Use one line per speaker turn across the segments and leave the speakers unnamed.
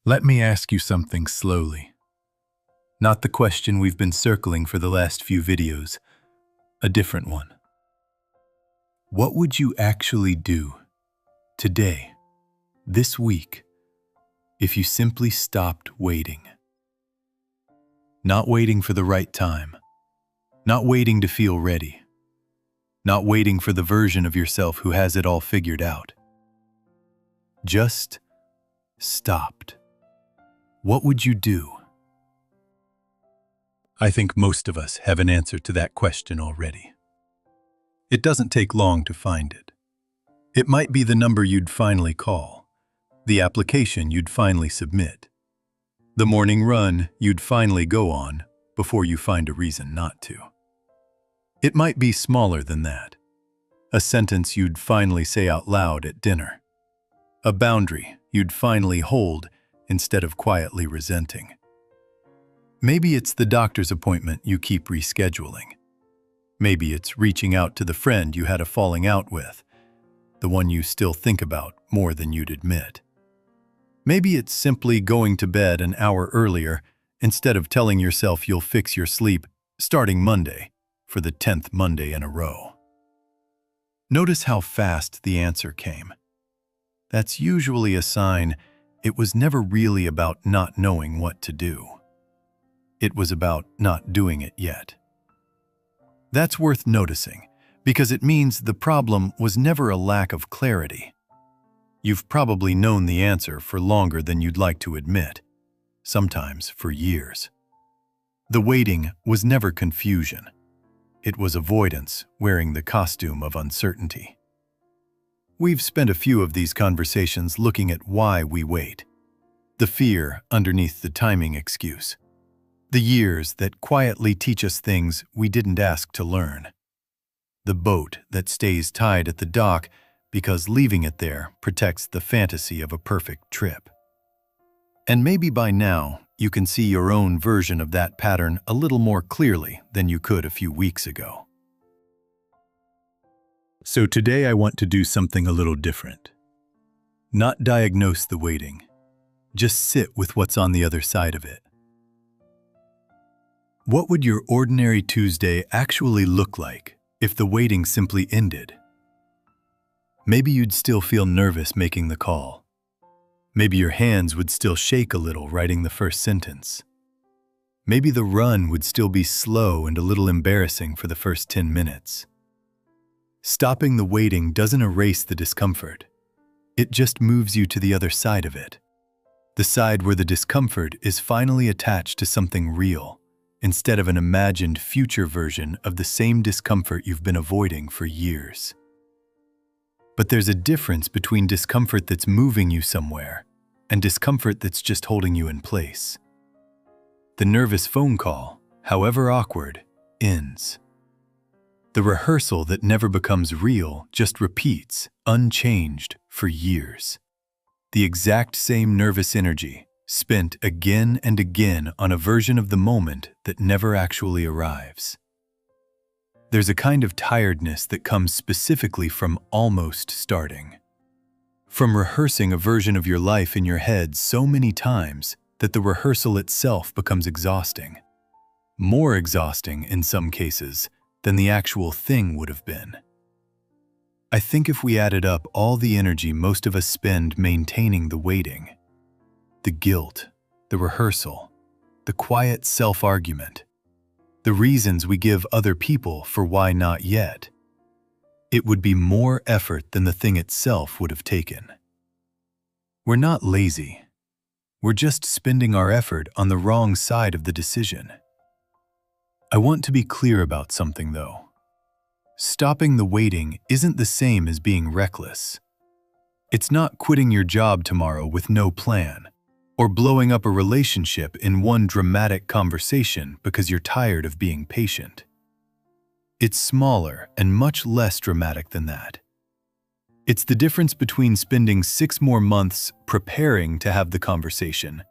Let me ask you something slowly. Not the question we've been circling for the last few videos, a different one. What would you actually do today, this week, if you simply stopped waiting? Not waiting for the right time, not waiting to feel ready, not waiting for the version of yourself who has it all figured out. Just stopped. What would you do? I think most of us have an answer to that question already. It doesn't take long to find it. It might be the number you'd finally call, the application you'd finally submit, the morning run you'd finally go on before you find a reason not to. It might be smaller than that, a sentence you'd finally say out loud at dinner, a boundary you'd finally hold instead of quietly resenting. Maybe it's the doctor's appointment you keep rescheduling. Maybe it's reaching out to the friend you had a falling out with, the one you still think about more than you'd admit. Maybe it's simply going to bed an hour earlier instead of telling yourself you'll fix your sleep starting Monday for the 10th Monday in a row. Notice how fast the answer came. That's usually a sign it was never really about not knowing what to do. It was about not doing it yet. That's worth noticing because it means the problem was never a lack of clarity. You've probably known the answer for longer than you'd like to admit, sometimes for years. The waiting was never confusion. It was avoidance wearing the costume of uncertainty. We've spent a few of these conversations looking at why we wait, the fear underneath the timing excuse, the years that quietly teach us things we didn't ask to learn, the boat that stays tied at the dock because leaving it there protects the fantasy of a perfect trip. And maybe by now you can see your own version of that pattern a little more clearly than you could a few weeks ago. So today I want to do something a little different. Not diagnose the waiting, just sit with what's on the other side of it. What would your ordinary Tuesday actually look like if the waiting simply ended? Maybe you'd still feel nervous making the call. Maybe your hands would still shake a little writing the first sentence. Maybe the run would still be slow and a little embarrassing for the first 10 minutes. Stopping the waiting doesn't erase the discomfort. It just moves you to the other side of it. The side where the discomfort is finally attached to something real, instead of an imagined future version of the same discomfort you've been avoiding for years. But there's a difference between discomfort that's moving you somewhere and discomfort that's just holding you in place. The nervous phone call, however awkward, ends. The rehearsal that never becomes real just repeats, unchanged, for years. The exact same nervous energy, spent again and again on a version of the moment that never actually arrives. There's a kind of tiredness that comes specifically from almost starting. From rehearsing a version of your life in your head so many times that the rehearsal itself becomes exhausting. More exhausting, in some cases, than the actual thing would have been. I think if we added up all the energy most of us spend maintaining the waiting, the guilt, the rehearsal, the quiet self-argument, the reasons we give other people for why not yet, it would be more effort than the thing itself would have taken. We're not lazy. We're just spending our effort on the wrong side of the decision. I want to be clear about something, though. Stopping the waiting isn't the same as being reckless. It's not quitting your job tomorrow with no plan, or blowing up a relationship in one dramatic conversation because you're tired of being patient. It's smaller and much less dramatic than that. It's the difference between spending 6 more months preparing to have the conversation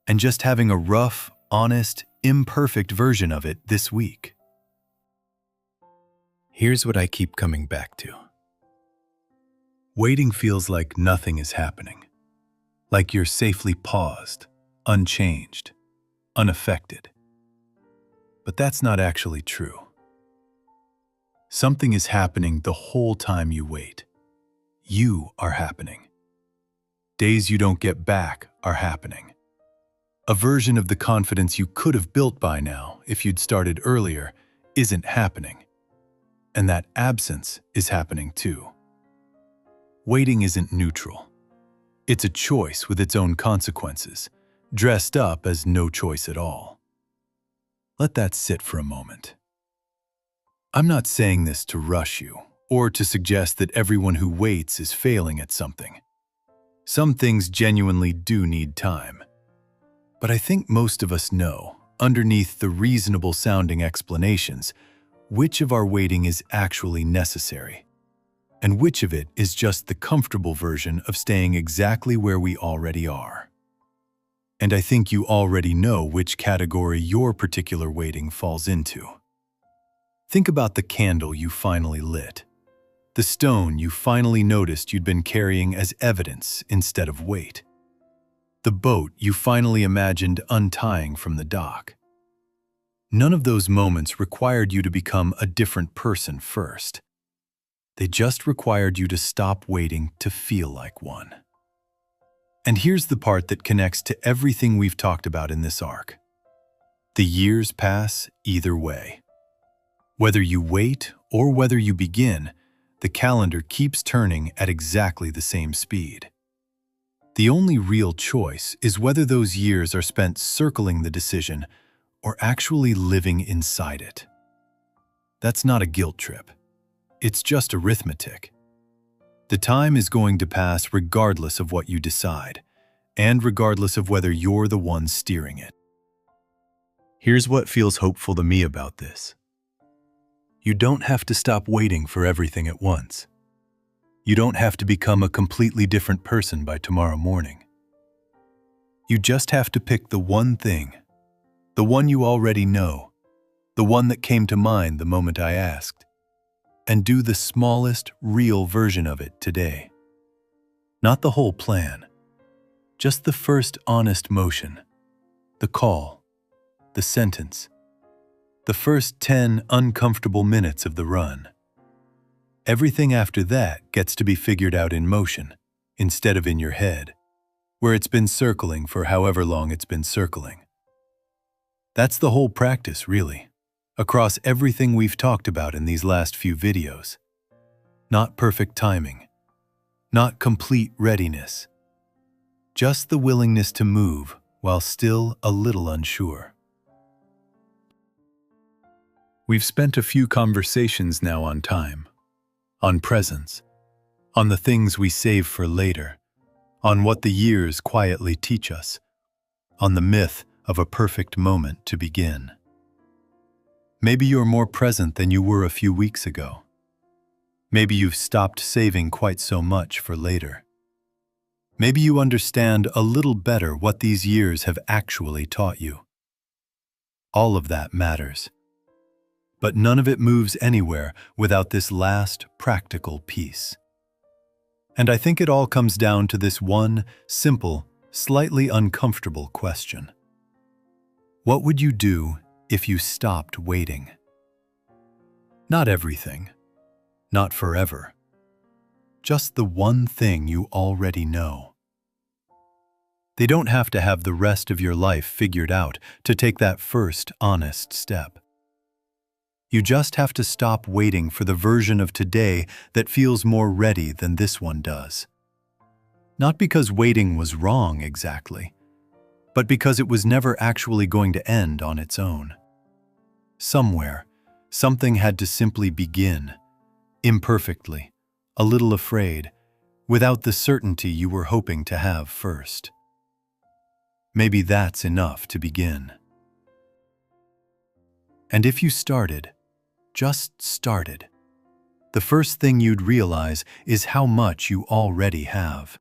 and just having a rough, honest, imperfect version of it this week. Here's what I keep coming back to. Waiting feels like nothing is happening. like you're safely paused, unchanged, unaffected. But that's not actually true. Something is happening the whole time you wait. You are happening. Days you don't get back are happening. A version of the confidence you could have built by now if you'd started earlier isn't happening. And that absence is happening too. Waiting isn't neutral. It's a choice with its own consequences, dressed up as no choice at all. Let that sit for a moment. I'm not saying this to rush you, or to suggest that everyone who waits is failing at something. Some things genuinely do need time. But I think most of us know, underneath the reasonable-sounding explanations, which of our waiting is actually necessary, and which of it is just the comfortable version of staying exactly where we already are. And I think you already know which category your particular waiting falls into. Think about the candle you finally lit, the stone you finally noticed you'd been carrying as evidence instead of weight, the boat you finally imagined untying from the dock. None of those moments required you to become a different person first. They just required you to stop waiting to feel like one. And here's the part that connects to everything we've talked about in this arc. The years pass either way. Whether you wait or whether you begin, the calendar keeps turning at exactly the same speed. The only real choice is whether those years are spent circling the decision or actually living inside it. That's not a guilt trip. It's just arithmetic. The time is going to pass regardless of what you decide, and regardless of whether you're the one steering it. Here's what feels hopeful to me about this. You don't have to stop waiting for everything at once. You don't have to become a completely different person by tomorrow morning. You just have to pick the one thing, the one you already know, the one that came to mind the moment I asked, and do the smallest, real version of it today. Not the whole plan, just the first honest motion, the call, the sentence, the first 10 uncomfortable minutes of the run. Everything after that gets to be figured out in motion, instead of in your head, where it's been circling for however long it's been circling. That's the whole practice, really, across everything we've talked about in these last few videos. Not perfect timing, not complete readiness, just the willingness to move while still a little unsure. We've spent a few conversations now on time, on presence, on the things we save for later, on what the years quietly teach us, on the myth of a perfect moment to begin. Maybe you're more present than you were a few weeks ago. Maybe you've stopped saving quite so much for later. Maybe you understand a little better what these years have actually taught you. All of that matters. But none of it moves anywhere without this last practical piece. And I think it all comes down to this one simple, slightly uncomfortable question. What would you do if you stopped waiting? Not everything, not forever. Just the one thing you already know. They don't have to have the rest of your life figured out to take that first honest step. You just have to stop waiting for the version of today that feels more ready than this one does. Not because waiting was wrong exactly, but because it was never actually going to end on its own. Somewhere, something had to simply begin, imperfectly, a little afraid, without the certainty you were hoping to have first. Maybe that's enough to begin. And if you started, just started, the first thing you'd realize is how much you already have.